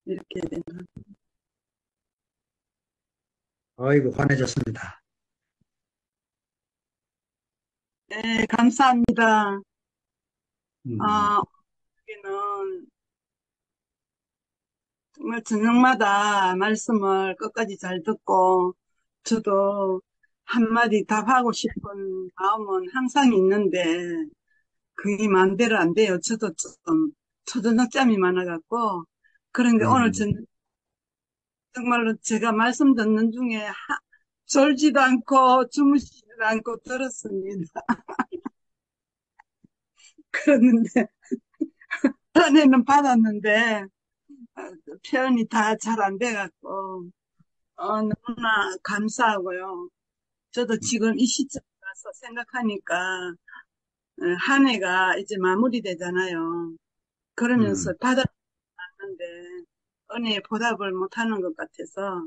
이렇게 되나. 아이고, 환해졌습니다. 네, 감사합니다. 음, 아, 여기는 정말 저녁마다 말씀을 끝까지 잘 듣고, 저도 한마디 답하고 싶은 마음은 항상 있는데, 그게 마음대로 안 돼요. 저도 좀 초저녁잠이 많아갖고, 그런데 오늘 음, 정말로 제가 말씀 듣는 중에 졸지도 않고 주무시지도 않고 들었습니다. 그랬는데, 전에는 받았는데, 어, 표현이 다 잘 안 돼갖고, 너무나 감사하고요. 저도 지금 이 시점 와서 생각하니까, 한 해가 이제 마무리되잖아요. 그러면서 음, 받았는데, 은혜에 보답을 못하는 것 같아서,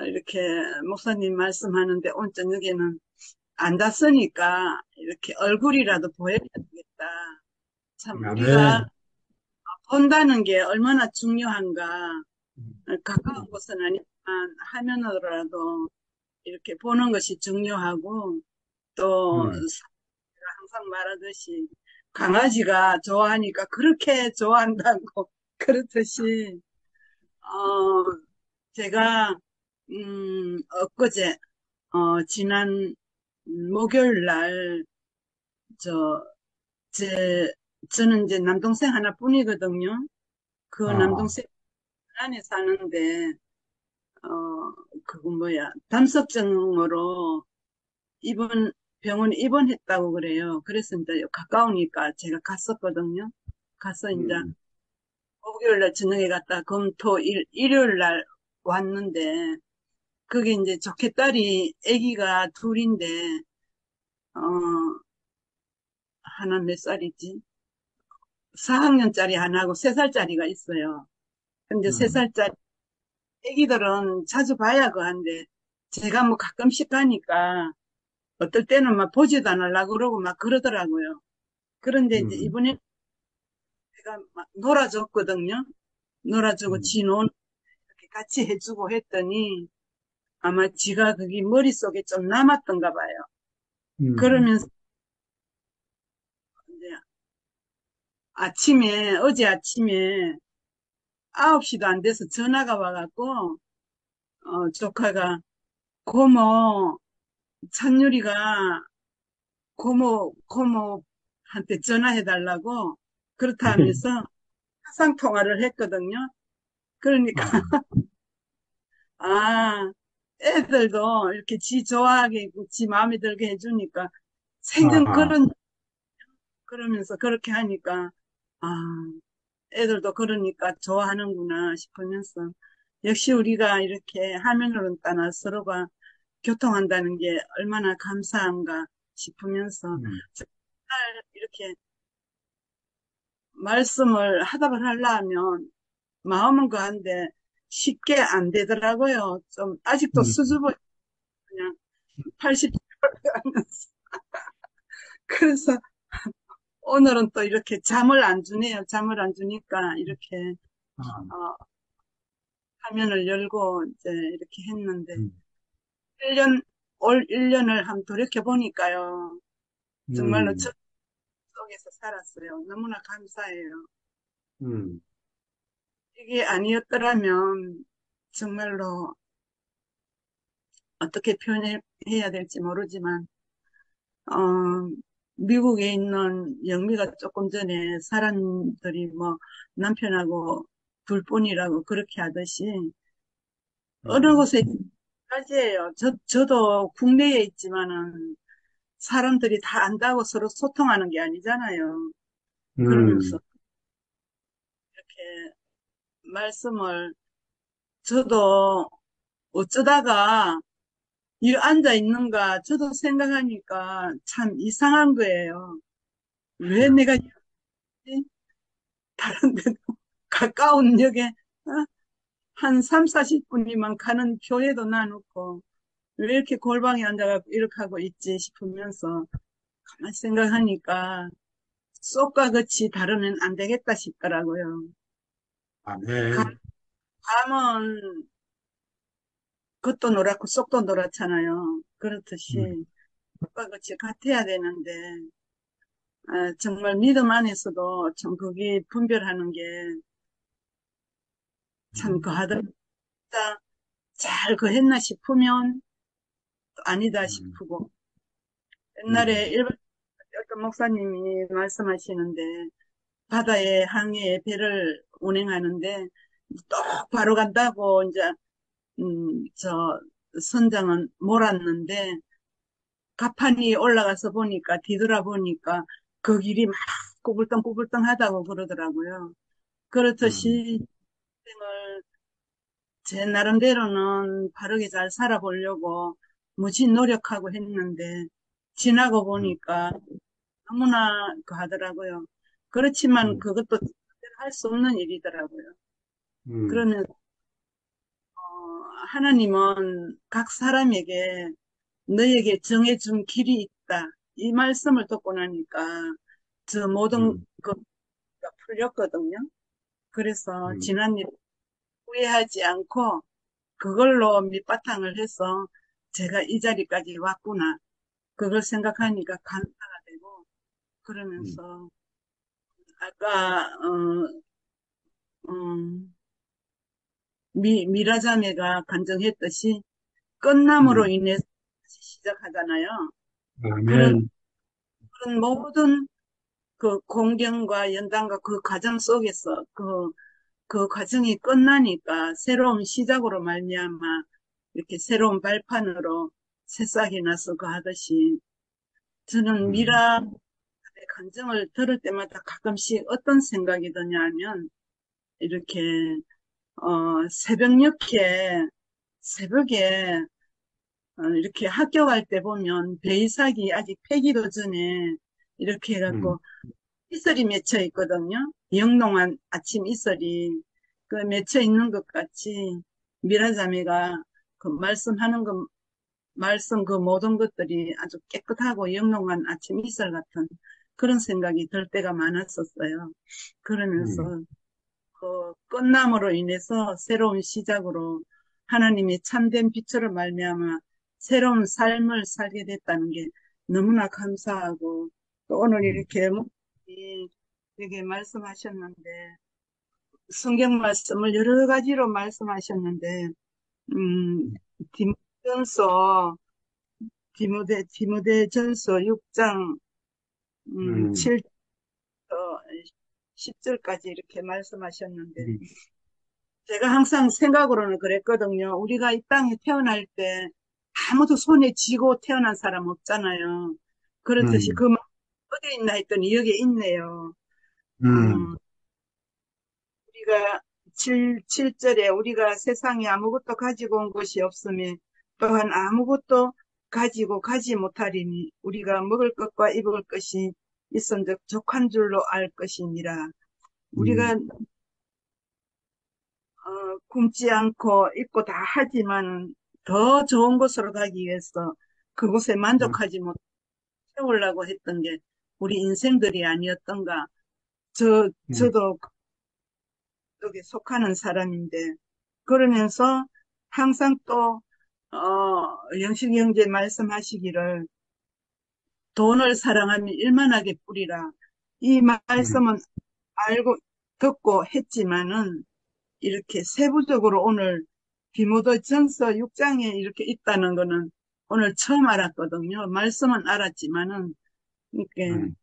이렇게 목사님 말씀하는데, 오늘 저녁에는 앉았으니까, 이렇게 얼굴이라도 보여야 되겠다. 참, 우리가 아멘. 본다는 게 얼마나 중요한가. 가까운 곳은 아니지만, 화면으로라도 이렇게 보는 것이 중요하고, 또 음, 항상 말하듯이 강아지가 좋아하니까 그렇게 좋아한다고 그렇듯이 제가 엊그제 지난 목요일 날 저 제 저는 이제 남동생 하나뿐이거든요. 그 아, 남동생 안에 사는데 그거 뭐야 담석증으로 입원, 병원에 입원했다고 그래요. 그래서 이제 가까우니까 제가 갔었거든요. 가서 이제 음, 목요일 날 저녁에 갔다 일요일 날 왔는데, 그게 이제 좋게 딸이 아기가 둘인데, 어, 하나 몇 살이지? 4학년짜리 하나하고 3살짜리가 있어요. 근데 음, 3살짜리 아기들은 자주 봐야 그 한데, 제가 뭐 가끔씩 가니까, 어떨 때는 막 보지도 않으려고 그러고 막 그러더라고요. 그런데 이제 음, 이번에 제가 막 놀아줬거든요. 놀아주고 음, 지 논 이렇게 같이 해주고 했더니 아마 지가 그게 머릿속에 좀 남았던가 봐요. 음, 그러면서 이제 어제 아침에 9시도 안 돼서 전화가 와갖고, 조카가 고모, 찬유리가 고모한테 전화해달라고 그렇다 하면서 화상 통화를 했거든요. 그러니까 아, 아, 애들도 이렇게 지 좋아하게, 지 마음에 들게 해주니까 생전 아, 그러면서 그렇게 하니까, 아, 애들도 그러니까 좋아하는구나 싶으면서, 역시 우리가 이렇게 화면으로 따나 서로가 교통한다는 게 얼마나 감사한가 싶으면서, 음, 정말 이렇게 말씀을 하답을 하려면 마음은 그한데 쉽게 안 되더라고요. 좀, 아직도 음, 수줍어, 그냥 80%. 그래서 오늘은 또 이렇게 잠을 안 주네요. 잠을 안 주니까 이렇게 아, 어, 화면을 열고 이제 이렇게 했는데 음, 1년 올 1년을 한번 돌이켜 보니까요. 정말로 저 음, 속에서 살았어요. 너무나 감사해요. 음, 이게 아니었더라면 정말로 어떻게 표현해야 될지 모르지만 어, 미국에 있는 영미가 조금 전에 사람들이 뭐 남편하고 둘뿐이라고 그렇게 하듯이 어느 음, 곳에 까지예요. 저도 국내에 있지만은 사람들이 다 안다고 서로 소통하는 게 아니잖아요. 그러면서 음, 이렇게 말씀을 저도 어쩌다가 이 앉아 있는가 저도 생각하니까 참 이상한 거예요. 왜 내가 이러지? 다른 데도 가까운 역에 한 3, 40분이면 가는 교회도 놔놓고 왜 이렇게 골방에 앉아서 이렇게 하고 있지 싶으면서 가만 생각하니까 쏙과 같이 다르면 안 되겠다 싶더라고요. 아멘. 밤은 겉도 노랗고 속도 노랗잖아요. 음, 그렇듯이 그것과 같이 같아야 되는데 정말 믿음 안에서도 참 그게 분별하는 게 참 그하다. 진짜 잘 그했나 싶으면 또 아니다 음, 싶고 옛날에 음, 일본 어떤 목사님이 말씀하시는데 바다에 항해에 배를 운행하는데 똑바로 간다고 이제 저 선장은 몰았는데 가판이 올라가서 보니까 뒤돌아보니까 그 길이 막 꾸불덩꾸불덩하다고 그러더라고요. 음, 그렇듯이 인생을 제 나름대로는 바르게 잘 살아보려고 무지 노력하고 했는데 지나고 음, 보니까 너무나 그 하더라고요. 그렇지만 음, 그것도 할 수 없는 일이더라고요. 음, 그러면 하나님은 각 사람에게 너에게 정해준 길이 있다. 이 말씀을 듣고 나니까 저 모든 음, 것가 풀렸거든요. 그래서 음, 지난 일 후회하지 않고 그걸로 밑바탕을 해서 제가 이 자리까지 왔구나. 그걸 생각하니까 감사가 되고 음, 그러면서 아까 음, 미라자매가 간증했듯이 끝남으로 음. 인해서 다시 시작하잖아요. 그런 아멘. 그런 모든 그 공경과 연단과 그 과정 속에서 그 과정이 끝나니까 새로운 시작으로 말미암아 이렇게 새로운 발판으로 새싹이 나서 그 하듯이 저는 음, 미라 간증을 들을 때마다 가끔씩 어떤 생각이 드냐면 이렇게 새벽에 이렇게 학교 갈 때 보면 배이삭이 아직 패기도 전에 이렇게 음, 해갖고 이슬이 맺혀 있거든요. 영롱한 아침 이슬이 그 맺혀 있는 것 같이 미라자매가 그 말씀 그 모든 것들이 아주 깨끗하고 영롱한 아침 이슬 같은 그런 생각이 들 때가 많았었어요. 음, 그러면서 그 끝남으로 인해서 새로운 시작으로 하나님이 참된 빛으로 말미암아 새로운 삶을 살게 됐다는 게 너무나 감사하고 또 오늘 음, 이렇게 목사님이 되게 말씀하셨는데 성경 말씀을 여러 가지로 말씀하셨는데 음 디모데전서 디모데전서 6장 음, 7 10절까지 이렇게 말씀하셨는데 음, 제가 항상 생각으로는 그랬거든요. 우리가 이 땅에 태어날 때 아무도 손에 쥐고 태어난 사람 없잖아요. 그렇듯이 음, 그 마음 어디 있나 했더니 여기에 있네요. 음, 우리가 7절에 우리가 세상에 아무것도 가지고 온 것이 없으며 또한 아무것도 가지고 가지 못하리니 우리가 먹을 것과 입을 것이 있은즉 족한 줄로 알 것이니라. 우리가 음, 굶지 않고 입고 다 하지만 더 좋은 곳으로 가기 위해서 그곳에 만족하지 못 채우려고 했던 게 우리 인생들이 아니었던가. 음, 저도 그쪽에 속하는 사람인데 그러면서 항상 또 영식 형제 말씀하시기를 돈을 사랑하면 일만하게 뿌리라. 이 음, 말씀은 알고 듣고 했지만은 이렇게 세부적으로 오늘 디모데전서 6장에 이렇게 있다는 거는 오늘 처음 알았거든요. 말씀은 알았지만은 이렇게 음,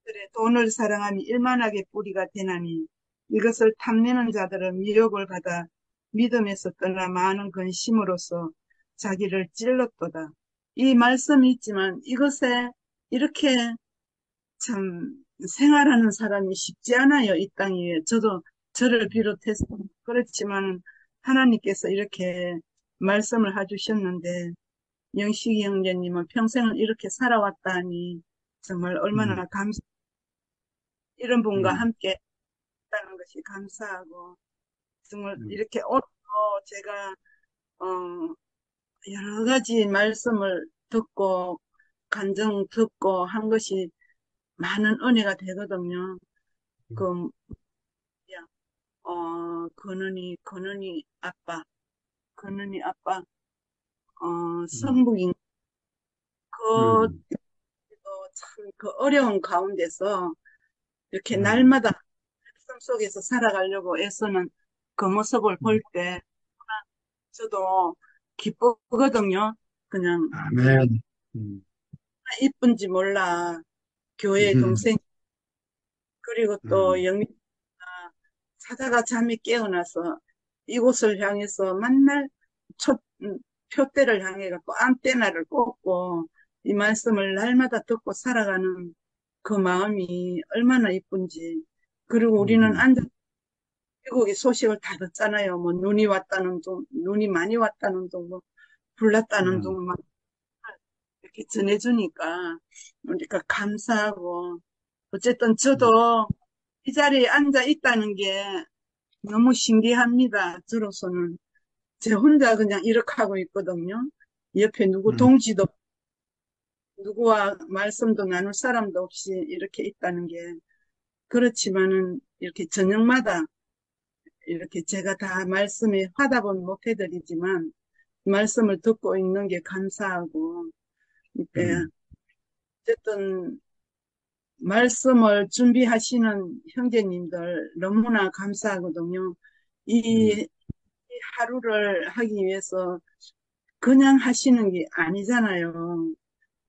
그래, 돈을 사랑하니 일만하게 뿌리가 되나니 이것을 탐내는 자들은 미혹을 받아 믿음에서 떠나 많은 근심으로써 자기를 찔렀도다. 이 말씀이 있지만 이것에 이렇게 참 생활하는 사람이 쉽지 않아요. 이 땅 위에. 저도 저를 비롯해서 그렇지만 하나님께서 이렇게 말씀을 해주셨는데 영식이 형제님은 평생을 이렇게 살아왔다니 정말 음, 얼마나 이런 분과 음, 함께 있다는 것이 감사하고 정말 음, 이렇게 오늘 제가 어, 여러 가지 말씀을 듣고 간증 듣고 한 것이 많은 은혜가 되거든요. 그 근은이 아빠, 근은이 아빠, 음, 성북인, 그, 음, 참, 그 어려운 가운데서 이렇게 음, 날마다 삶 속에서 살아가려고 애쓰는 그 모습을 볼 음. 때 저도 기쁘거든요. 그냥 아멘. 음, 이쁜지 몰라. 교회 음, 동생, 그리고 또 음, 영미가 자다가 잠이 깨어나서 이곳을 향해서 만날 첫, 표대를 향해 갖고 안테나를 꽂고 이 말씀을 날마다 듣고 살아가는 그 마음이 얼마나 이쁜지. 그리고 우리는 음, 앉아 미국의 소식을 다 듣잖아요. 뭐 눈이 왔다는 둥, 눈이 많이 왔다는 둥, 뭐 불났다는 음, 둥, 막 이렇게 전해주니까 우리가 감사하고 어쨌든 음, 저도 이 자리에 앉아 있다는 게 너무 신기합니다. 저로서는 제 혼자 그냥 이렇게 하고 있거든요. 옆에 누구 음, 동지도 누구와 말씀도 나눌 사람도 없이 이렇게 있다는 게 그렇지만은 이렇게 저녁마다 이렇게 제가 다 말씀에 화답은 못 해드리지만 말씀을 듣고 있는 게 감사하고 이때 음, 어쨌든 말씀을 준비하시는 형제님들 너무나 감사하거든요. 음, 이 하루를 하기 위해서 그냥 하시는 게 아니잖아요.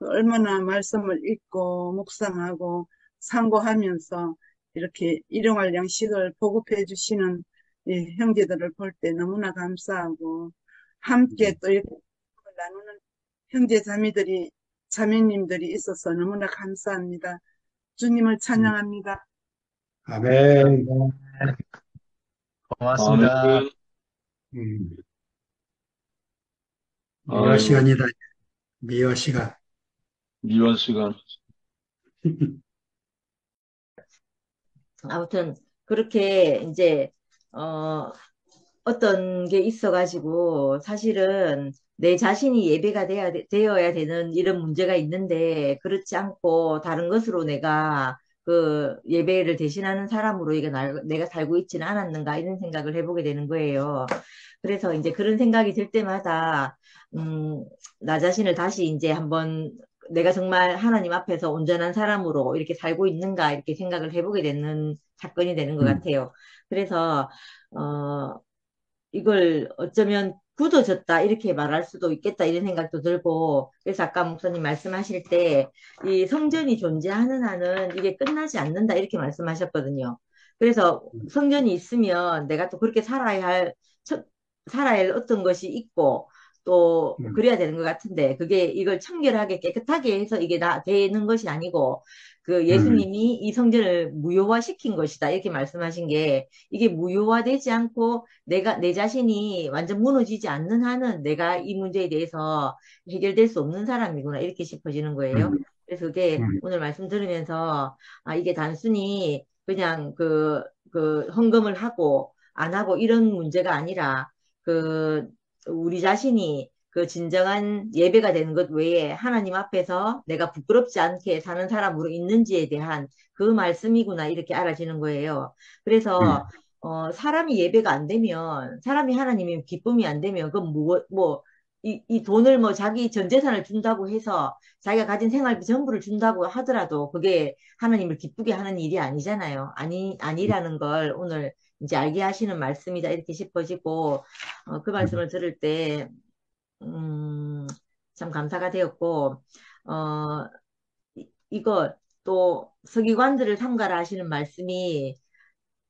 얼마나 말씀을 읽고 묵상하고 상고하면서 이렇게 일용할 양식을 보급해 주시는 이 형제들을 볼 때 너무나 감사하고 함께 음, 또 이렇게 나누는 형제 자매님들이 있어서 너무나 감사합니다. 주님을 음. 찬양합니다. 아멘. 고맙습니다. 아멘. 음, 미화 아이고, 시간이다. 미화 시간. 미원 시간. 아무튼 그렇게 이제 어 어떤 게 있어가지고 사실은 내 자신이 예배가 되어야 되는 이런 문제가 있는데 그렇지 않고 다른 것으로 내가 그 예배를 대신하는 사람으로 이게 내가 살고 있지는 않았는가 이런 생각을 해보게 되는 거예요. 그래서 이제 그런 생각이 들 때마다 음, 나 자신을 다시 이제 한번 내가 정말 하나님 앞에서 온전한 사람으로 이렇게 살고 있는가 이렇게 생각을 해보게 되는 사건이 되는 것 음, 같아요. 그래서 어, 이걸 어쩌면 굳어졌다 이렇게 말할 수도 있겠다 이런 생각도 들고 그래서 아까 목사님 말씀하실 때 이 성전이 존재하는 한은 이게 끝나지 않는다 이렇게 말씀하셨거든요. 그래서 성전이 있으면 내가 또 그렇게 처- 살아야 할 어떤 것이 있고 또 음, 그래야 되는 것 같은데 그게 이걸 청결하게 깨끗하게 해서 이게 되는 것이 아니고 그 음, 예수님이 이 성전을 무효화시킨 것이다 이렇게 말씀하신 게 이게 무효화되지 않고 내가 내 자신이 완전 무너지지 않는 한은 내가 이 문제에 대해서 해결될 수 없는 사람이구나 이렇게 싶어지는 거예요. 음, 그래서 그게 음, 오늘 말씀 들으면서 아 이게 단순히 그냥 그 헌금을 하고 안 하고 이런 문제가 아니라 그 우리 자신이 그 진정한 예배가 되는 것 외에 하나님 앞에서 내가 부끄럽지 않게 사는 사람으로 있는지에 대한 그 말씀이구나 이렇게 알아지는 거예요. 그래서 음, 사람이 예배가 안 되면, 사람이 하나님의 기쁨이 안 되면, 그건 이 돈을 뭐 자기 전 재산을 준다고 해서 자기가 가진 생활비 전부를 준다고 하더라도 그게 하나님을 기쁘게 하는 일이 아니잖아요. 아니라는 걸 오늘 이제 알게 하시는 말씀이다 이렇게 싶어지고, 그 음, 말씀을 들을 때, 음, 참 감사가 되었고, 어, 이거 또 서기관들을 삼가라 하시는 말씀이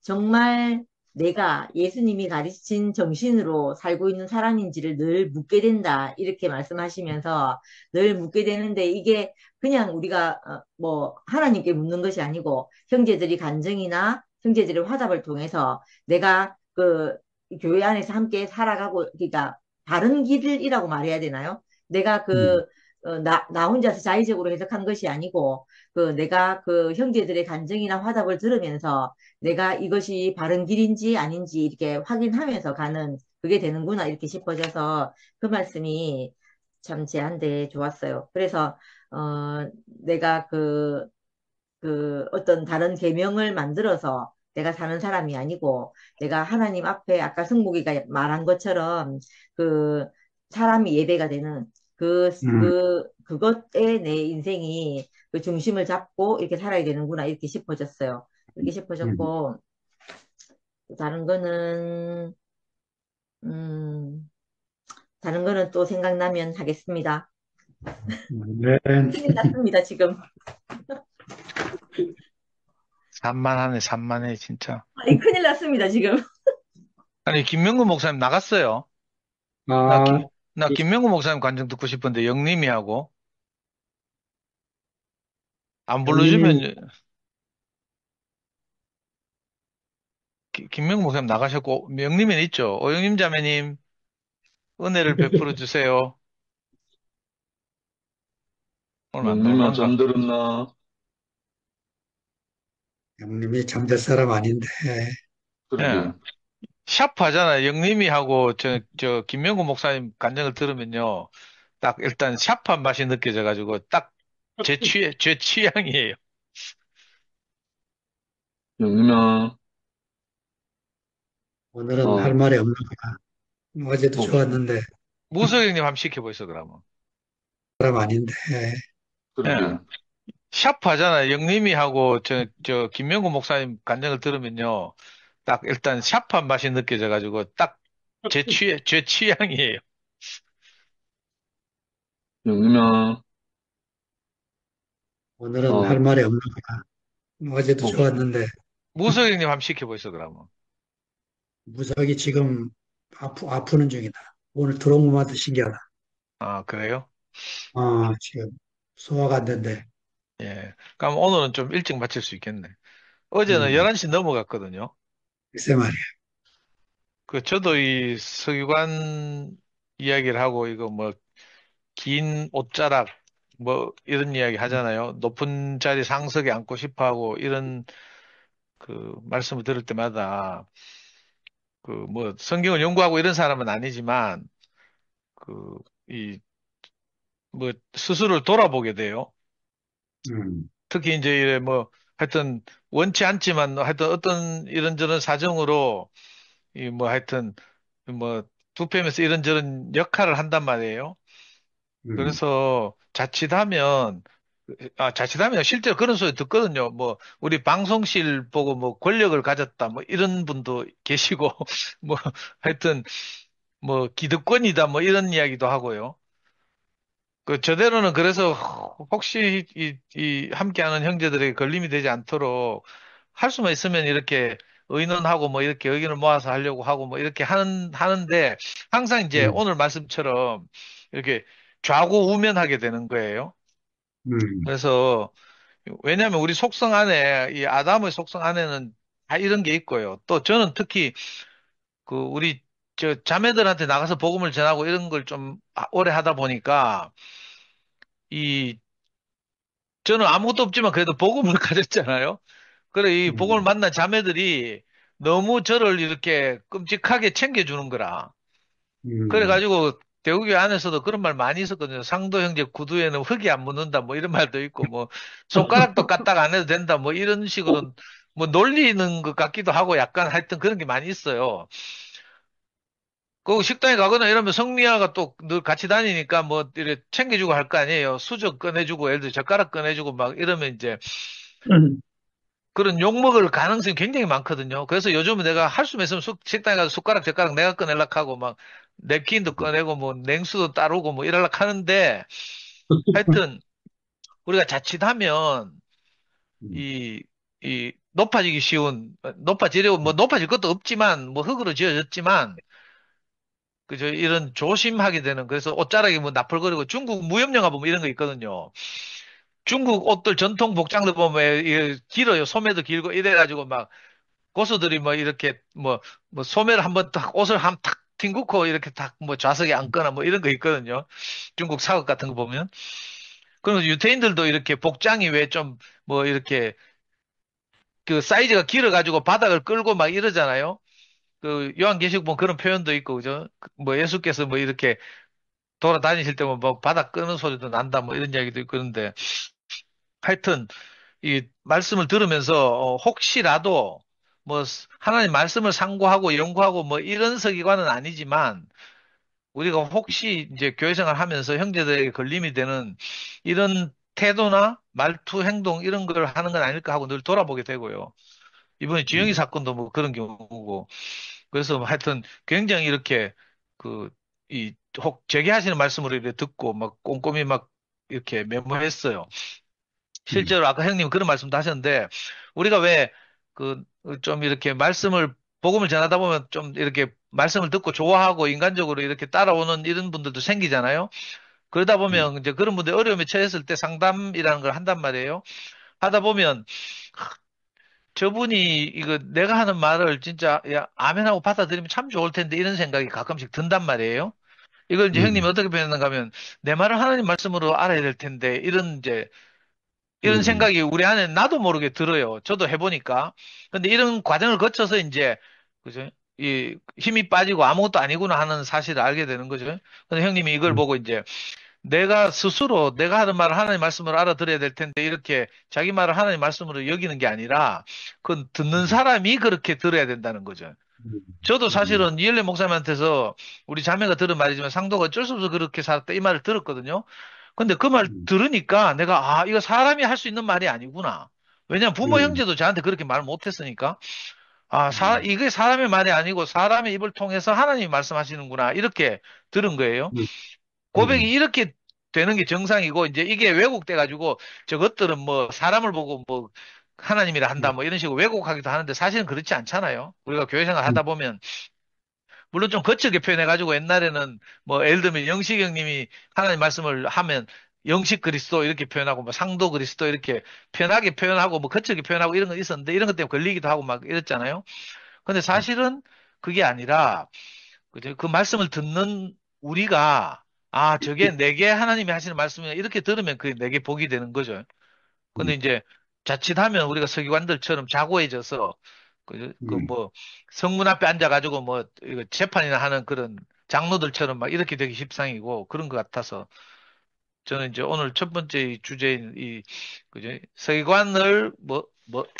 정말 내가 예수님이 가르친 정신으로 살고 있는 사람인지를 늘 묻게 된다. 이렇게 말씀하시면서 늘 묻게 되는데 이게 그냥 우리가 뭐 하나님께 묻는 것이 아니고 형제들이 간증이나 형제들의 화답을 통해서 내가 그 교회 안에서 함께 살아가고 그러니까 바른 길이라고 말해야 되나요? 내가 음, 나 혼자서 자의적으로 해석한 것이 아니고 내가 그 형제들의 간증이나 화답을 들으면서 내가 이것이 바른 길인지 아닌지 이렇게 확인하면서 가는 그게 되는구나 이렇게 싶어져서 그 말씀이 참 제한테 좋았어요. 그래서 내가 그 어떤 다른 계명을 만들어서 내가 사는 사람이 아니고 내가 하나님 앞에 아까 성목이가 말한 것처럼 그 사람이 예배가 되는 음, 그것에 내 인생이 그 중심을 잡고 이렇게 살아야 되는구나 이렇게 싶어졌어요. 이렇게 음. 싶어졌고 다른 거는 음 다른 거는 또 생각나면 하겠습니다. 아멘. 큰일 났습니다, 지금. 산만하네, 산만해, 진짜. 아니, 큰일 났습니다, 지금. 아니, 김명구 목사님 나갔어요. 나, 아, 나 김명구 목사님 관정 듣고 싶은데, 영림이 하고, 안 형님이, 불러주면, 김명구 목사님 나가셨고, 영림이는 있죠. 오영림 자매님, 은혜를 베풀어 주세요. 오늘 안 영림아, 놀란가? 잠들었나? 형님이 잠들 사람 아닌데, 예. 그러게. 샤프 하잖아요. 영림이 하고, 김명구 목사님 간증을 들으면요. 딱 일단 샤프한 맛이 느껴져가지고, 딱 제 취향이에요. 영림아, 오늘은 할 어, 말이 없는 거야. 어제도 뭐, 좋았는데, 무석영님 한번 시켜보시죠, 그러면. 사람 아닌데, 예. 그러게. 샤프 하잖아요. 영림이 하고, 김명구 목사님 간증을 들으면요. 딱 일단 샤프한 맛이 느껴져가지고, 딱 제 취향이에요. 영림아, 오늘은 할 어, 말이 없는 거야. 어제도 뭐, 좋았는데, 무석영님 한번 시켜보시죠, 그러면. 무석이 지금 아프는 중이다. 오늘 들어온 것만도 신기하다. 아, 그래요? 지금 소화가 안 된대. 예. 그럼 오늘은 좀 일찍 마칠 수 있겠네. 어제는 음, 11시 넘어갔거든요. 글쎄 말이야. 저도 이 서기관 이야기를 하고, 이거 뭐, 긴 옷자락, 뭐, 이런 이야기 하잖아요. 높은 자리 상석에 앉고 싶어 하고, 이런 말씀을 들을 때마다, 뭐, 성경을 연구하고 이런 사람은 아니지만, 그, 이, 뭐, 스스로를 돌아보게 돼요. 음, 특히 이제 이래 뭐, 하여튼, 원치 않지만, 하여튼 어떤 이런저런 사정으로, 이 뭐, 하여튼, 뭐, 부패면서 이런저런 역할을 한단 말이에요. 음, 그래서 자칫하면 실제로 그런 소리 듣거든요. 뭐, 우리 방송실 보고 뭐 권력을 가졌다, 뭐 이런 분도 계시고, 뭐, 하여튼, 뭐, 기득권이다, 뭐 이런 이야기도 하고요. 저대로는 그래서 혹시 함께하는 형제들에게 걸림이 되지 않도록 할 수만 있으면 이렇게 의논하고 뭐 이렇게 의견을 모아서 하려고 하고 뭐 이렇게 하는데 항상 이제 음, 오늘 말씀처럼 이렇게 좌고우면하게 되는 거예요. 음, 그래서 왜냐하면 우리 속성 안에 이 아담의 속성 안에는 다 이런 게 있고요. 또 저는 특히 우리 저 자매들한테 나가서 복음을 전하고 이런 걸 좀 오래 하다 보니까 이 저는 아무것도 없지만 그래도 복음을 가졌잖아요. 그래 이 복음을 음, 만난 자매들이 너무 저를 이렇게 끔찍하게 챙겨주는 거라. 음. 그래가지고 대구교회 안에서도 그런 말 많이 있었거든요. 상도 형제 구두에는 흙이 안 묻는다 뭐 이런 말도 있고 뭐 손가락도 까딱 안 해도 된다 뭐 이런 식으로 뭐 놀리는 것 같기도 하고 약간 하여튼 그런 게 많이 있어요. 그 식당에 가거나 이러면 성미아가 또 늘 같이 다니니까 뭐 이렇게 챙겨주고 할 거 아니에요. 수저 꺼내주고 예를 들어 젓가락 꺼내주고 막 이러면 이제 그런 욕먹을 가능성이 굉장히 많거든요. 그래서 요즘은 내가 할 수만 있으면 식당에 가서 숟가락 젓가락 내가 꺼내려고 하고 막 냅킨도 꺼내고 뭐 냉수도 따르고 뭐 이러려고 하는데 하여튼 우리가 자칫하면 음, 이, 높아지기 쉬운, 높아지려고, 뭐 높아질 것도 없지만, 뭐 흙으로 지어졌지만, 그저 이런 조심하게 되는, 그래서 옷자락이 뭐 나풀거리고 중국 무협영화 보면 이런 거 있거든요. 중국 옷들 전통 복장들 보면 이게 길어요. 소매도 길고 이래가지고 막 고수들이 뭐 이렇게 뭐 소매를 한번 딱 옷을 한 탁 튕구고 이렇게 딱 뭐 좌석에 앉거나 뭐 이런 거 있거든요. 중국 사극 같은 거 보면. 그러면 유태인들도 이렇게 복장이 왜 좀 뭐 이렇게 그 사이즈가 길어가지고 바닥을 끌고 막 이러잖아요. 요한계시록 보면 그런 표현도 있고, 그죠? 뭐 예수께서 뭐 이렇게 돌아다니실 때면 뭐 바닥 끄는 소리도 난다 뭐 이런 이야기도 있고 그런데 하여튼 이 말씀을 들으면서 혹시라도 뭐 하나님 말씀을 상고하고 연구하고 뭐 이런 서기관은 아니지만 우리가 혹시 이제 교회 생활하면서 형제들에게 걸림이 되는 이런 태도나 말투, 행동 이런 걸 하는 건 아닐까 하고 늘 돌아보게 되고요. 이번에 지영이 음, 사건도 뭐 그런 경우고. 그래서 하여튼 굉장히 이렇게 그, 혹 제기하시는 말씀으로 이렇게 듣고 막 꼼꼼히 막 이렇게 메모했어요. 음, 실제로 아까 형님 그런 말씀도 하셨는데 우리가 왜 그 좀 이렇게 말씀을 복음을 전하다 보면 좀 이렇게 말씀을 듣고 좋아하고 인간적으로 이렇게 따라오는 이런 분들도 생기잖아요. 그러다 음, 보면 이제 그런 분들 어려움에 처했을 때 상담이라는 걸 한단 말이에요. 하다 보면 저분이 이거 내가 하는 말을 진짜 야, 아멘하고 받아들이면 참 좋을 텐데 이런 생각이 가끔씩 든단 말이에요. 이걸 이제 형님이 음, 어떻게 표현하는가 하면 내 말을 하나님 말씀으로 알아야 될 텐데 이런 음, 생각이 우리 안에 나도 모르게 들어요. 저도 해보니까. 근데 이런 과정을 거쳐서 이제, 그죠? 이 힘이 빠지고 아무것도 아니구나 하는 사실을 알게 되는 거죠. 근데 형님이 이걸 음, 보고 이제 내가 스스로 내가 하는 말을 하나님 말씀으로 알아들어야 될 텐데 이렇게 자기 말을 하나님 말씀으로 여기는 게 아니라 그 듣는 음, 사람이 그렇게 들어야 된다는 거죠. 음, 저도 음, 사실은 이엘레 목사님한테서 우리 자매가 들은 말이지만 상도가 어쩔 수 없어 그렇게 살았다 이 말을 들었거든요. 근데 그 말 음, 들으니까 내가, 아, 이거 사람이 할 수 있는 말이 아니구나. 왜냐면 부모 음, 형제도 저한테 그렇게 말 못했으니까. 아, 음, 이게 사람의 말이 아니고 사람의 입을 통해서 하나님이 말씀하시는구나. 이렇게 들은 거예요. 음, 고백이 이렇게 되는 게 정상이고, 이제 이게 왜곡돼가지고 저것들은 뭐 사람을 보고 뭐 하나님이라 한다 뭐 이런 식으로 왜곡하기도 하는데 사실은 그렇지 않잖아요. 우리가 교회 생활 음, 하다 보면 물론 좀 거칠게 표현해가지고 옛날에는 뭐 예를 들면 영식 형님이 하나님 말씀을 하면 영식 그리스도 이렇게 표현하고 뭐 상도 그리스도 이렇게 편하게 표현하고 뭐 거칠게 표현하고 이런 거 있었는데 이런 것 때문에 걸리기도 하고 막 이랬잖아요. 근데 사실은 그게 아니라 그죠? 그 말씀을 듣는 우리가 아 저게 내게 하나님이 하시는 말씀이야 이렇게 들으면 그게 내게 복이 되는 거죠. 근데 음, 이제 자칫하면 우리가 서기관들처럼 자고해져서 그 음, 뭐 성문 앞에 앉아가지고 뭐 이거 재판이나 하는 그런 장로들처럼 막 이렇게 되기 십상이고 그런 것 같아서 저는 이제 오늘 첫 번째 이 주제인 이 그죠 서기관을 뭐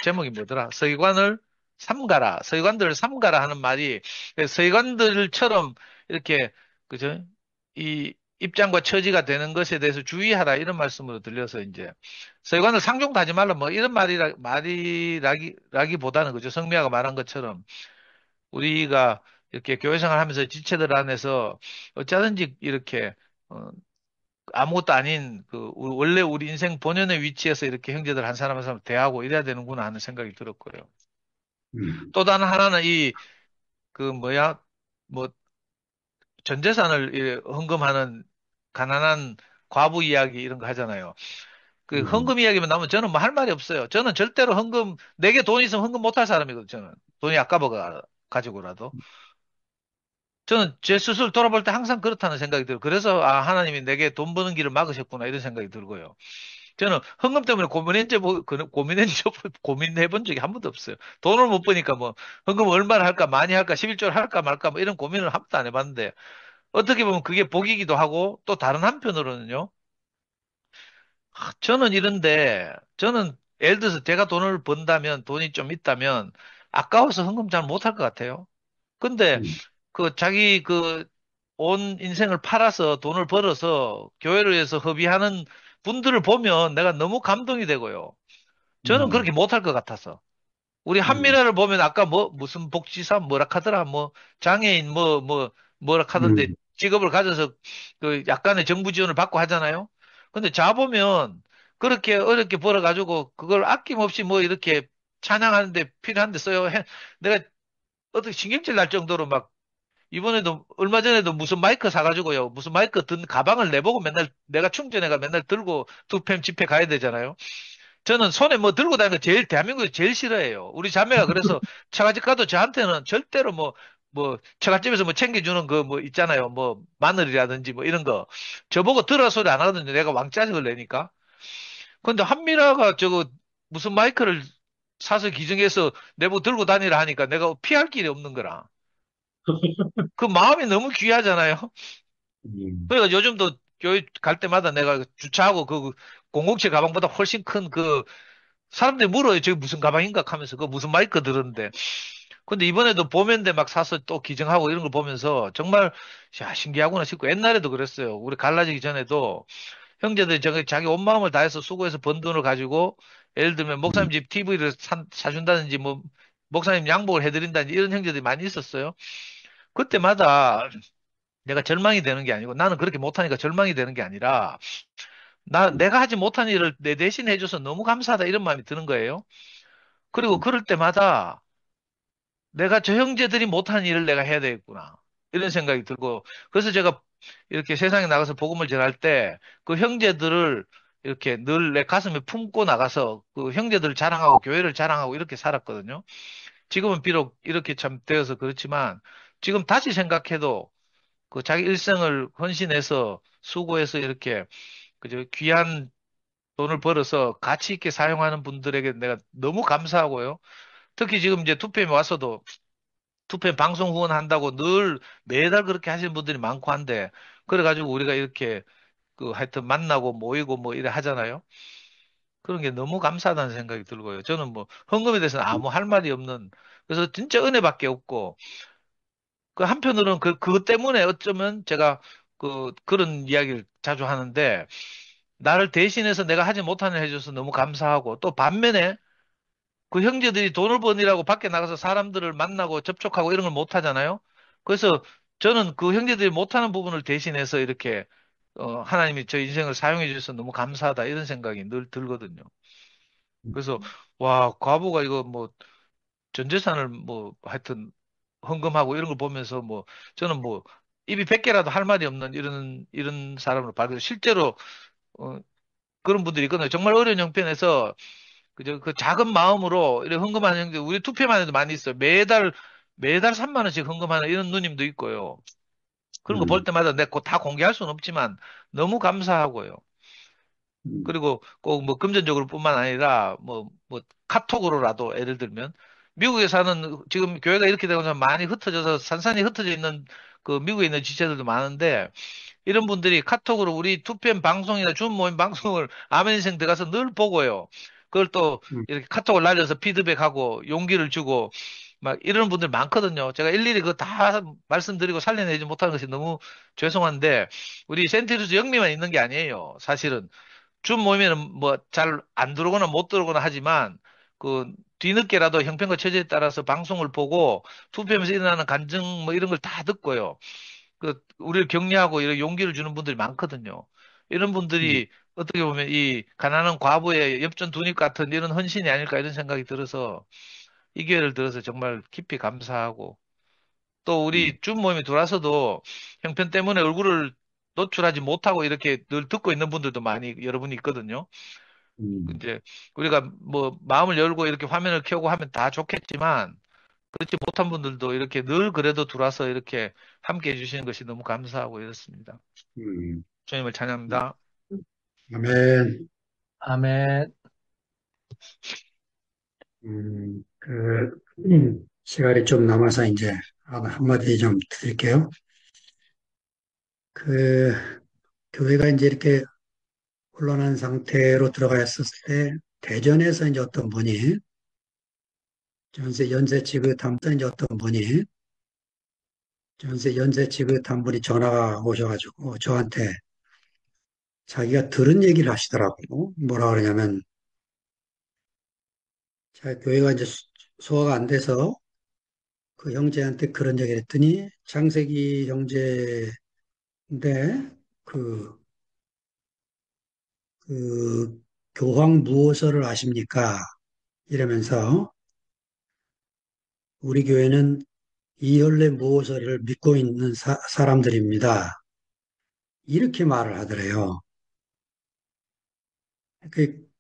제목이 뭐더라 서기관을 삼가라 서기관들을 삼가라 하는 말이 서기관들처럼 이렇게 그죠 이 입장과 처지가 되는 것에 대해서 주의하라 이런 말씀으로 들려서 이제 서기관을 상종도 하지 말라 뭐 이런 말이라기보다는 그죠 성미아가 말한 것처럼 우리가 이렇게 교회 생활하면서 지체들 안에서 어쩌든지 이렇게 어, 아무것도 아닌 원래 우리 인생 본연의 위치에서 이렇게 형제들 한 사람 한 사람 대하고 이래야 되는구나 하는 생각이 들었고요. 음, 또 다른 하나는 그 뭐야 뭐 전 재산을 헌금하는 가난한 과부 이야기 이런 거 하잖아요. 그 음, 헌금 이야기만 나오면 저는 뭐 할 말이 없어요. 저는 절대로 내게 돈 있으면 헌금 못할 사람이거든요. 저는 돈이 아까워 가지고라도. 저는 제 스스로 돌아볼 때 항상 그렇다는 생각이 들어요. 그래서 아 하나님이 내게 돈 버는 길을 막으셨구나 이런 생각이 들고요. 저는 헌금 때문에 고민해 본 적이 한 번도 없어요. 돈을 못 버니까 뭐, 헌금 얼마나 할까, 많이 할까, 11조를 할까 말까, 뭐 이런 고민을 한 번도 안 해봤는데, 어떻게 보면 그게 복이기도 하고, 또 다른 한편으로는요, 저는 이런데, 저는 예를 들어서 제가 돈을 번다면, 돈이 좀 있다면, 아까워서 헌금 잘 못할 것 같아요. 근데, 음, 자기 온 인생을 팔아서 돈을 벌어서 교회를 위해서 허비하는 분들을 보면 내가 너무 감동이 되고요. 저는 음, 그렇게 못할 것 같아서. 우리 음, 한미라를 보면 아까 무슨 복지사 뭐라 하더라, 장애인 뭐라 하던데 음, 직업을 가져서 그 약간의 정부 지원을 받고 하잖아요. 근데 자 보면 그렇게 어렵게 벌어가지고 그걸 아낌없이 뭐 이렇게 찬양하는데 필요한데 써요. 내가 어떻게 신경질 날 정도로 막 이번에도 얼마 전에도 무슨 마이크 사가지고요. 무슨 마이크 든 가방을 내보고 맨날 내가 충전해가 맨날 들고 투팸 집회 가야 되잖아요. 저는 손에 뭐 들고 다니는 거 대한민국에서 제일 싫어해요. 우리 자매가 그래서 처갓집 가도 저한테는 절대로 처갓집에서 뭐 챙겨주는 그 뭐 있잖아요. 뭐, 마늘이라든지 뭐 이런 거. 저보고 들어 소리 안 하거든요. 내가 왕짜증을 내니까. 근데 한미라가 무슨 마이크를 사서 기증해서 내부 들고 다니라 하니까 내가 피할 길이 없는 거라. 그 마음이 너무 귀하잖아요. 음, 그러니까 요즘도 교회 갈 때마다 내가 주차하고 그 공공칠 가방보다 훨씬 큰그 사람들이 물어요. 저게 무슨 가방인가 하면서 그 무슨 마이크 들었는데. 근데 이번에도 봄인데 막 사서 또 기증하고 이런 걸 보면서 정말 야, 신기하구나 싶고 옛날에도 그랬어요. 우리 갈라지기 전에도 형제들이 자기 온 마음을 다해서 수고해서 번 돈을 가지고 예를 들면 목사님 집 TV를 사준다든지 뭐 목사님 양복을 해드린다든지 이런 형제들이 많이 있었어요. 그때마다 내가 절망이 되는 게 아니고 나는 그렇게 못하니까 절망이 되는 게 아니라 내가 하지 못한 일을 내 대신 해줘서 너무 감사하다 이런 마음이 드는 거예요. 그리고 그럴 때마다 내가 저 형제들이 못한 일을 내가 해야 되겠구나. 이런 생각이 들고, 그래서 제가 이렇게 세상에 나가서 복음을 전할 때, 그 형제들을 이렇게 늘 내 가슴에 품고 나가서 그 형제들을 자랑하고 교회를 자랑하고 이렇게 살았거든요. 지금은 비록 이렇게 참 되어서 그렇지만, 지금 다시 생각해도 그 자기 일생을 헌신해서 수고해서 이렇게 그저 귀한 돈을 벌어서 가치 있게 사용하는 분들에게 내가 너무 감사하고요. 특히 지금 이제 투표에 와서도 투표 방송 후원한다고 늘 매달 그렇게 하시는 분들이 많고 한데 그래가지고 우리가 이렇게 그 하여튼 만나고 모이고 뭐 이래 하잖아요. 그런 게 너무 감사하다는 생각이 들고요. 저는 뭐 헌금에 대해서는 아무 할 말이 없는 그래서 진짜 은혜밖에 없고 그 한편으로는 그것 때문에 어쩌면 제가 그런 이야기를 자주 하는데 나를 대신해서 내가 하지 못한 일 해줘서 너무 감사하고 또 반면에 그 형제들이 돈을 버니라고 밖에 나가서 사람들을 만나고 접촉하고 이런 걸 못 하잖아요. 그래서 저는 그 형제들이 못하는 부분을 대신해서 이렇게 하나님이 저 인생을 사용해 주셔서 너무 감사하다 이런 생각이 늘 들거든요. 그래서 와 과부가 이거 뭐 전 재산을 뭐 하여튼 헌금하고 이런 걸 보면서 뭐 저는 뭐 입이 100개라도 할 말이 없는 이런 사람으로 봐요. 실제로 어, 그런 분들이 있거든요. 정말 어려운 형편에서 그저 그 작은 마음으로 이렇게 헌금하는 형들 우리 투표만 해도 많이 있어요. 매달 3만 원씩 헌금하는 이런 누님도 있고요. 그런 거 볼 음, 때마다 내가 다 공개할 수는 없지만 너무 감사하고요. 음, 그리고 꼭 뭐 금전적으로 뿐만 아니라 뭐 카톡으로라도 예를 들면 미국에 사는 지금 교회가 이렇게 되고 나서 많이 흩어져서 산산이 흩어져 있는 그 미국에 있는 지체들도 많은데 이런 분들이 카톡으로 우리 2PM 방송이나 줌 모임 방송을 아멘 인생 들어가서 늘 보고요. 그걸 또 음, 이렇게 카톡을 날려서 피드백하고 용기를 주고 막 이런 분들 많거든요. 제가 일일이 그거 다 말씀드리고 살려내지 못하는 것이 너무 죄송한데 우리 센티루스 영미만 있는 게 아니에요. 사실은 줌 모이면은 뭐 잘 안 들어오거나 못 들어오거나 하지만 그 뒤늦게라도 형편과 처지에 따라서 방송을 보고 2PM에서 일어나는 간증 뭐 이런 걸 다 듣고요. 우리를 격려하고 이런 용기를 주는 분들이 많거든요. 이런 음, 분들이 어떻게 보면 이 가난한 과부의 엽전 두립 같은 이런 헌신이 아닐까 이런 생각이 들어서 이 기회를 들어서 정말 깊이 감사하고 또 음, 우리 줌 모임에 들어와서도 형편 때문에 얼굴을 노출하지 못하고 이렇게 늘 듣고 있는 분들도 많이 여러분이 있거든요. 음, 이제 우리가 뭐 마음을 열고 이렇게 화면을 켜고 하면 다 좋겠지만 그렇지 못한 분들도 이렇게 늘 그래도 들어와서 이렇게 함께 해주시는 것이 너무 감사하고 이렇습니다. 음, 주님을 찬양합니다. 아멘. 아멘. 시간이 좀 남아서 이제 한마디 좀 드릴게요. 그, 교회가 이제 이렇게 혼란한 상태로 들어가 있었을 때, 대전에서 이제 어떤 분이, 연세 지긋한 이제 어떤 분이, 연세 지긋한 분이 전화가 오셔가지고 저한테 자기가 들은 얘기를 하시더라고요. 뭐라 그러냐면, 자, 교회가 이제 소화가 안 돼서 그 형제한테 그런 얘기를 했더니, 장세기 형제인데, 그, 그, 교황 무호서를 아십니까? 이러면서, 우리 교회는 이혈래 무호서를 믿고 있는 사람들입니다. 이렇게 말을 하더래요.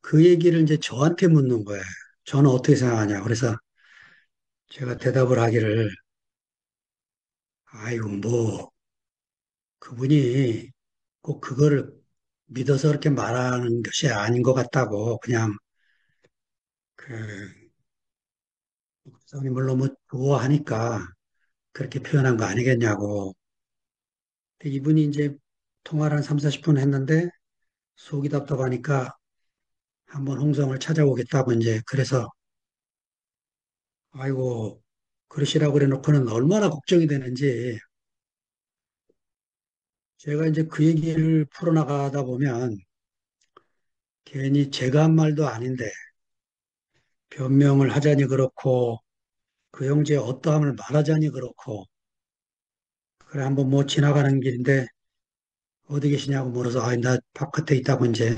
그 얘기를 이제 저한테 묻는 거예요. 저는 어떻게 생각하냐. 그래서 제가 대답을 하기를, 아이고, 뭐, 그분이 꼭 그거를 믿어서 그렇게 말하는 것이 아닌 것 같다고, 그냥, 그, 목사님이 물론 뭐, 좋아하니까 그렇게 표현한 거 아니겠냐고. 근데 이분이 이제 통화를 한 3, 40분 했는데, 속이 답답하니까 한번 홍성을 찾아오겠다고 이제 그래서 아이고 그러시라고 그래 놓고는 얼마나 걱정이 되는지 제가 이제 그 얘기를 풀어나가다 보면 괜히 제가 한 말도 아닌데 변명을 하자니 그렇고 그 형제의 어떠함을 말하자니 그렇고 그래 한번 뭐 지나가는 길인데 어디 계시냐고 물어서 아, 나 바깥에 있다고 이제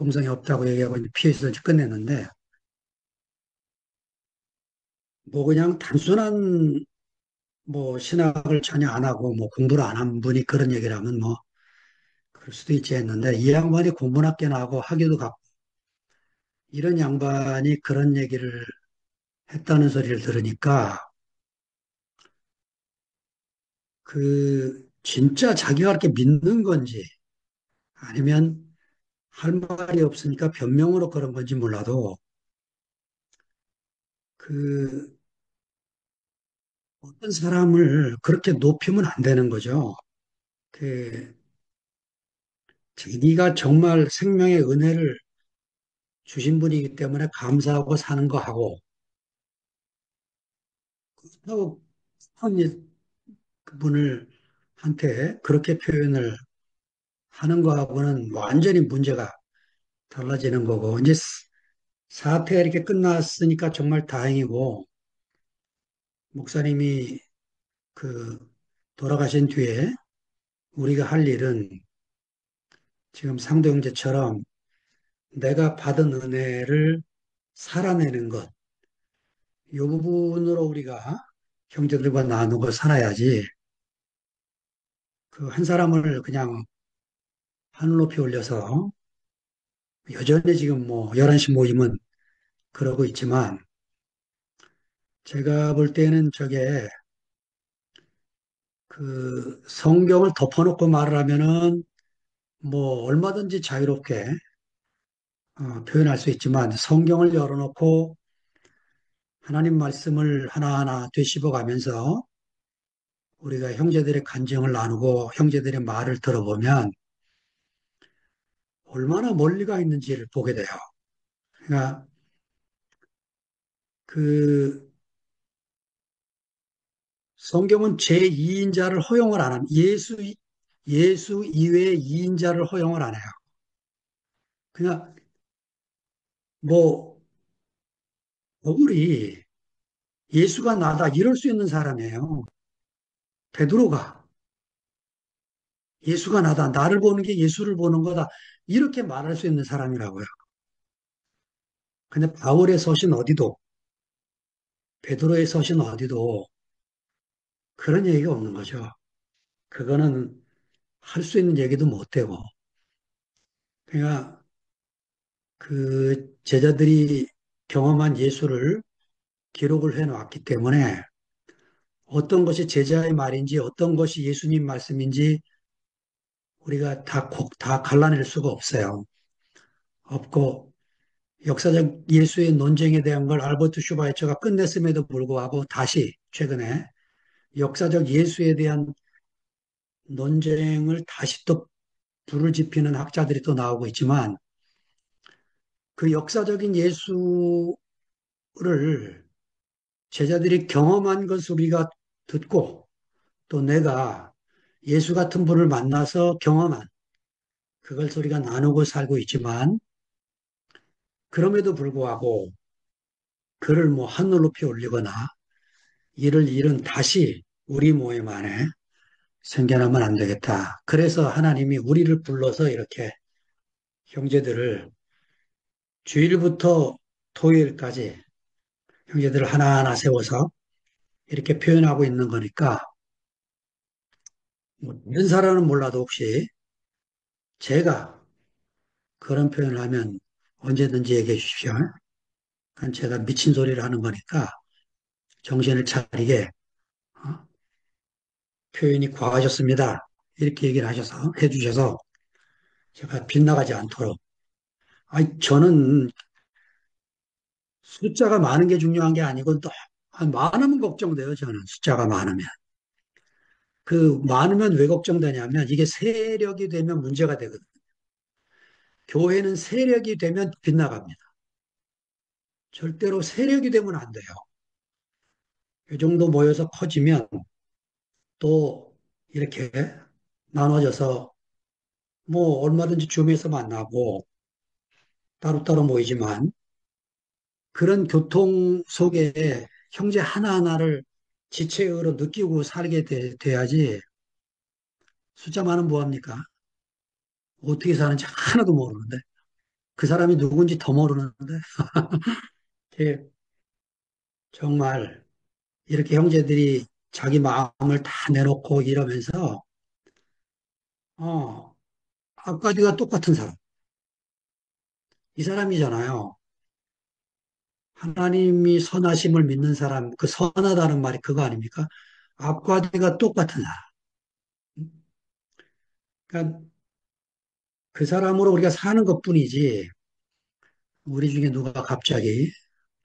음성이 없다고 얘기하고 이제 피해서 끝냈는데 뭐 그냥 단순한 뭐 신학을 전혀 안 하고 뭐 공부를 안 한 분이 그런 얘기를 하면 뭐 그럴 수도 있지 했는데 이 양반이 공문학계나 하고 학위도 갖고 이런 양반이 그런 얘기를 했다는 소리를 들으니까 그 진짜 자기가 그렇게 믿는 건지 아니면 할 말이 없으니까 변명으로 그런 건지 몰라도 그 어떤 사람을 그렇게 높이면 안 되는 거죠. 그 자기가 정말 생명의 은혜를 주신 분이기 때문에 감사하고 사는 거하고 그렇다고 그분을 한테 그렇게 표현을 하는 거하고는 완전히 문제가 달라지는 거고 이제 사태가 이렇게 끝났으니까 정말 다행이고 목사님이 그 돌아가신 뒤에 우리가 할 일은 지금 상도 형제처럼 내가 받은 은혜를 살아내는 것, 이 부분으로 우리가 형제들과 나누고 살아야지 그 한 사람을 그냥 하늘 높이 올려서 여전히 지금 뭐 11시 모임은 그러고 있지만 제가 볼 때는 저게 그 성경을 덮어놓고 말을 하면은 뭐 얼마든지 자유롭게 표현할 수 있지만 성경을 열어놓고 하나님 말씀을 하나하나 되씹어 가면서 우리가 형제들의 간증을 나누고 형제들의 말을 들어보면 얼마나 멀리가 있는지를 보게 돼요. 그러니까 그 성경은 제2인자를 허용을 안 합니다. 예수 이외의 2인자를 허용을 안 해요. 그냥 뭐 바울이 예수가 나다 이럴 수 있는 사람이에요. 베드로가 예수가 나다 나를 보는 게 예수를 보는 거다 이렇게 말할 수 있는 사람이라고요. 근데 바울의 서신 어디도 베드로의 서신 어디도 그런 얘기가 없는 거죠. 그거는 할 수 있는 얘기도 못 되고. 그러니까 그 제자들이 경험한 예수를 기록을 해 놨기 때문에 어떤 것이 제자의 말인지 어떤 것이 예수님 말씀인지 우리가 다 갈라낼 수가 없어요. 없고 역사적 예수의 논쟁에 대한 걸 알버트 슈바이처가 끝냈음에도 불구하고 다시 최근에 역사적 예수에 대한 논쟁을 다시 또 불을 지피는 학자들이 또 나오고 있지만 그 역사적인 예수를 제자들이 경험한 것을 우리가 듣고 또 내가 예수 같은 분을 만나서 경험한 그걸 우리가 나누고 살고 있지만 그럼에도 불구하고 그를 뭐 하늘 높이 올리거나 이를 일은 다시 우리 모임 안에 생겨나면 안 되겠다. 그래서 하나님이 우리를 불러서 이렇게 형제들을 주일부터 토요일까지 형제들을 하나하나 세워서 이렇게 표현하고 있는 거니까 뭐 다른 사람은 몰라도 혹시 제가 그런 표현을 하면 언제든지 얘기해 주십시오. 그건 제가 미친 소리를 하는 거니까 정신을 차리게 어? 표현이 과하셨습니다. 이렇게 얘기를 해주셔서 제가 빗나가지 않도록. 아니, 저는 숫자가 많은 게 중요한 게 아니고 또 많으면 걱정돼요. 저는 숫자가 많으면. 그 많으면 왜 걱정되냐면 이게 세력이 되면 문제가 되거든요. 교회는 세력이 되면 빗나갑니다. 절대로 세력이 되면 안 돼요. 이 정도 모여서 커지면 또 이렇게 나눠져서 뭐 얼마든지 줌에서 만나고 따로따로 모이지만 그런 교통 속에 형제 하나하나를 지체로 느끼고 살게 돼야지 숫자 많으면 뭐합니까? 어떻게 사는지 하나도 모르는데 그 사람이 누군지 더 모르는데 이게 정말 이렇게 형제들이 자기 마음을 다 내놓고 이러면서 어, 앞가지가 똑같은 사람 이 사람이잖아요. 하나님이 선하심을 믿는 사람 그 선하다는 말이 그거 아닙니까? 앞가지가 똑같은 사람. 그러니까 그 사람으로 우리가 사는 것뿐이지 우리 중에 누가 갑자기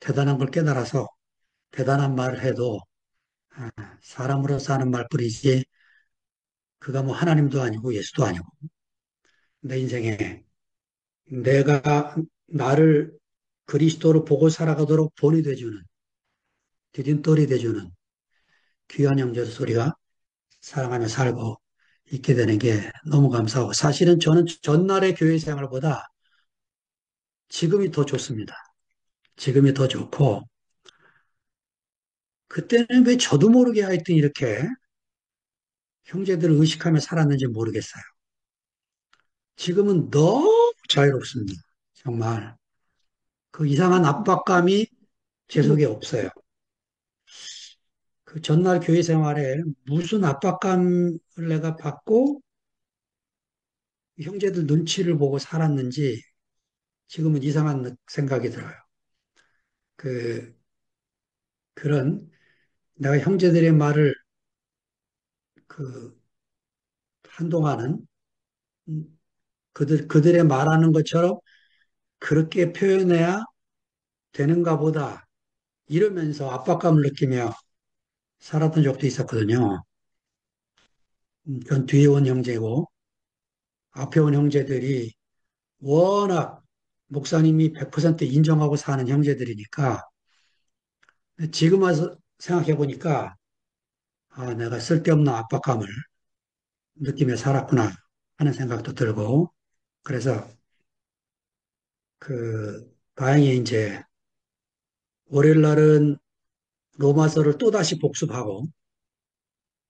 대단한 걸 깨달아서 대단한 말을 해도 아, 사람으로서 하는 말뿐이지 그가 뭐 하나님도 아니고 예수도 아니고 내 인생에 내가 나를 그리스도로 보고 살아가도록 본이 돼주는 디딤돌이 돼주는 귀한 형제들 소리가 사랑하며 살고 있게 되는 게 너무 감사하고 사실은 저는 전날의 교회 생활보다 지금이 더 좋습니다. 지금이 더 좋고 그때는 왜 저도 모르게 하여튼 이렇게 형제들을 의식하며 살았는지 모르겠어요. 지금은 너무 자유롭습니다. 정말 그 이상한 압박감이 제 속에 없어요. 그 전날 교회 생활에 무슨 압박감을 내가 받고 형제들 눈치를 보고 살았는지 지금은 이상한 생각이 들어요. 그, 그런 내가 형제들의 말을 그 한동안은 그들의 말하는 것처럼 그렇게 표현해야 되는가 보다 이러면서 압박감을 느끼며 살았던 적도 있었거든요. 전 뒤에 온 형제고 앞에 온 형제들이 워낙 목사님이 100% 인정하고 사는 형제들이니까 지금 와서 생각해 보니까 아, 내가 쓸데없는 압박감을 느끼며 살았구나 하는 생각도 들고 그래서 다행히 이제 월요일 날은 로마서를 또다시 복습하고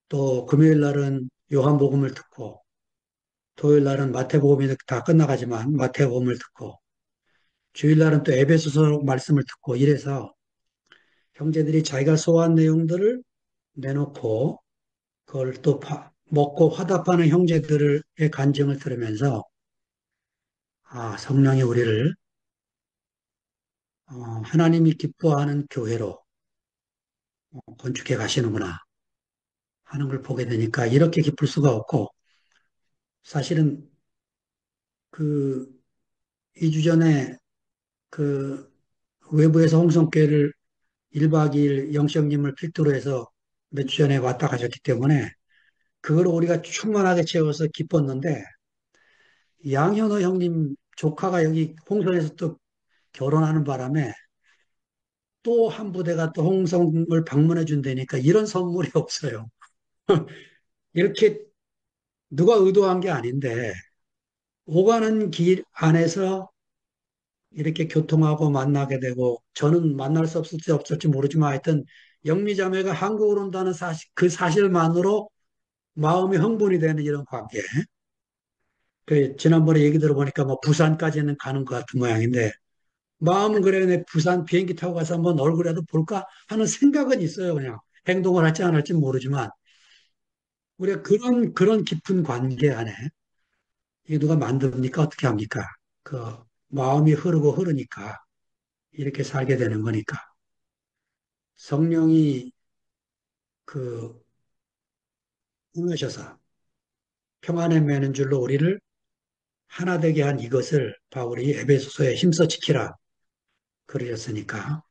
또 금요일 날은 요한복음을 듣고 토요일 날은 마태복음이 다 끝나가지만 마태복음을 듣고 주일 날은 또 에베소서 말씀을 듣고 이래서 형제들이 자기가 소화한 내용들을 내놓고 그걸 또 먹고 화답하는 형제들의 간증을 들으면서 아, 성령이 우리를 하나님이 기뻐하는 교회로 건축해 가시는구나 하는 걸 보게 되니까 이렇게 기쁠 수가 없고 사실은 그 2주 전에 그 외부에서 홍성교회를 1박 2일 영성님을 필두로 해서 몇 주 전에 왔다 가셨기 때문에 그걸 우리가 충만하게 채워서 기뻤는데 양현호 형님 조카가 여기 홍성에서 또 결혼하는 바람에 또 한 부대가 또 홍성을 방문해 준다니까 이런 선물이 없어요. 이렇게 누가 의도한 게 아닌데 오가는 길 안에서 이렇게 교통하고 만나게 되고 저는 만날 수 없을지 없을지 모르지만 하여튼 영미자매가 한국으로 온다는 사실 그 사실만으로 마음이 흥분이 되는 이런 관계. 그 지난번에 얘기 들어보니까 뭐 부산까지는 가는 것 같은 모양인데 마음은 그래 내 부산 비행기 타고 가서 한번 얼굴이라도 볼까 하는 생각은 있어요. 그냥 행동을 할지 안 할지 모르지만 우리가 그런 깊은 관계 안에 이게 누가 만듭니까? 어떻게 합니까? 그 마음이 흐르고 흐르니까 이렇게 살게 되는 거니까 성령이 그 임하셔서 평안에 매는 줄로 우리를 하나 되게 한 이것을 바울이 에베소서에 힘써 지키라 그러셨으니까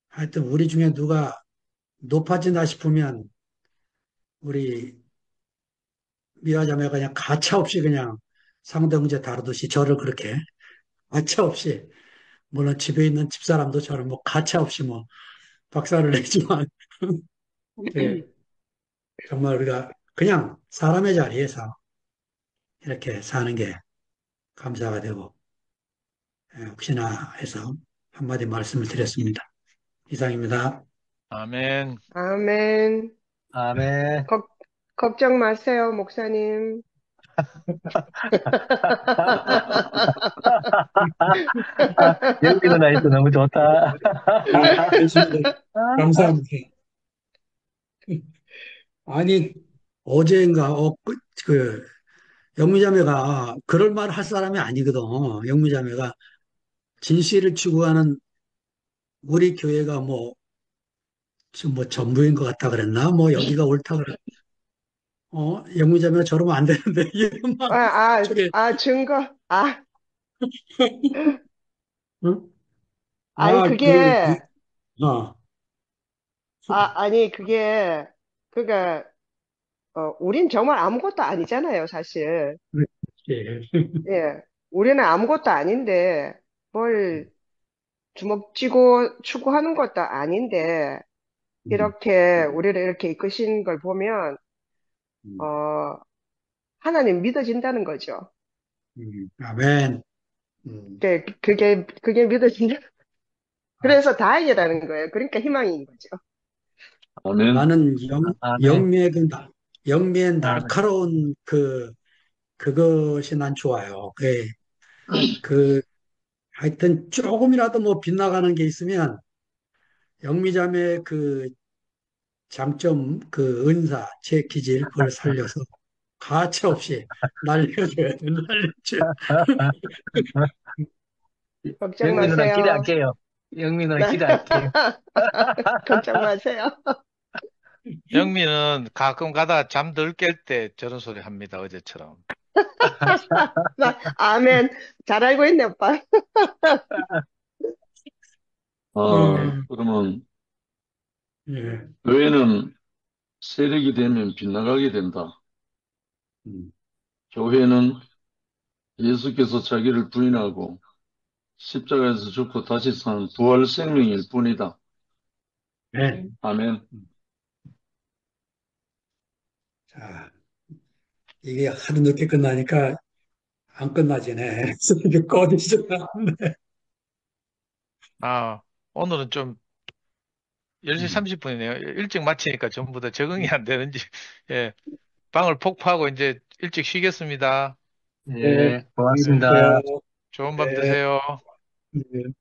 하여튼 우리 중에 누가 높아진다 싶으면 우리 미아자매가 그냥 가차없이 그냥 상대형제 다루듯이 저를 그렇게 가차 없이, 물론 집에 있는 집사람도 저를 뭐 가차 없이 뭐 박살을 내지만, 예, 정말 우리가 그냥 사람의 자리에서 이렇게 사는 게 감사가 되고, 혹시나 해서 한마디 말씀을 드렸습니다. 이상입니다. 아멘. 아멘. 아멘. 걱, 걱정 마세요, 목사님. 영민은 아이도 너무 좋다. 예수님, 감사합니다. 아니, 어제인가, 영미자매가 그럴 말 할 사람이 아니거든. 영미자매가 진실을 추구하는 우리 교회가 뭐, 지금 뭐 전부인 것 같다 그랬나? 뭐 여기가 옳다 그랬, 영미자매가 저러면 안 되는데, 이런 말, 저게, 증거. 응? 아니, 아, 그게, 어, 아니, 그게, 그니까, 우린 정말 아무것도 아니잖아요, 사실. 그렇지. 예. 우리는 아무것도 아닌데, 뭘 주먹 쥐고 추구하는 것도 아닌데, 음, 이렇게, 우리를 이렇게 이끄신 걸 보면, 음, 어, 하나님 믿어진다는 거죠. 아멘. 그게 믿어진다. 그래서 다행이라는 거예요. 그러니까 희망인 거죠. 아멘. 나는 아멘. 영미의 영미의 아멘. 날카로운 그것이 난 좋아요. 그, 하여튼 조금이라도 뭐 빗나가는 게 있으면 영미자매의 그 장점, 그 은사, 제 기질, 그걸 살려서 가차없이 날려줘야 돼, 날려줘야 돼. 걱정 영민 누나 마세요. 기대할게요. 영민 누나 기대할게요. 걱정 마세요. 영미는 가끔 가다 잠들 깰 때 저런 소리 합니다. 어제처럼. 아멘. 잘 알고 있네, 오빠. 어, 그러면 예. 교회는 세력이 되면 빗나가게 된다. 음, 교회는 예수께서 자기를 부인하고 십자가에서 죽고 다시 산 부활 생명일 뿐이다. 네. 아멘. 자, 이게 하도 늦게 끝나니까 안 끝나지네. 그래서 이게 꺼지지가 않네. 아, 오늘은 좀 10시 음, 30분이네요. 일찍 마치니까 전부 다 적응이 안 되는지. 예. 방을 폭파하고 이제 일찍 쉬겠습니다. 네, 예, 안녕히 계세요. 고맙습니다. 좋은 밤 네, 되세요. 네.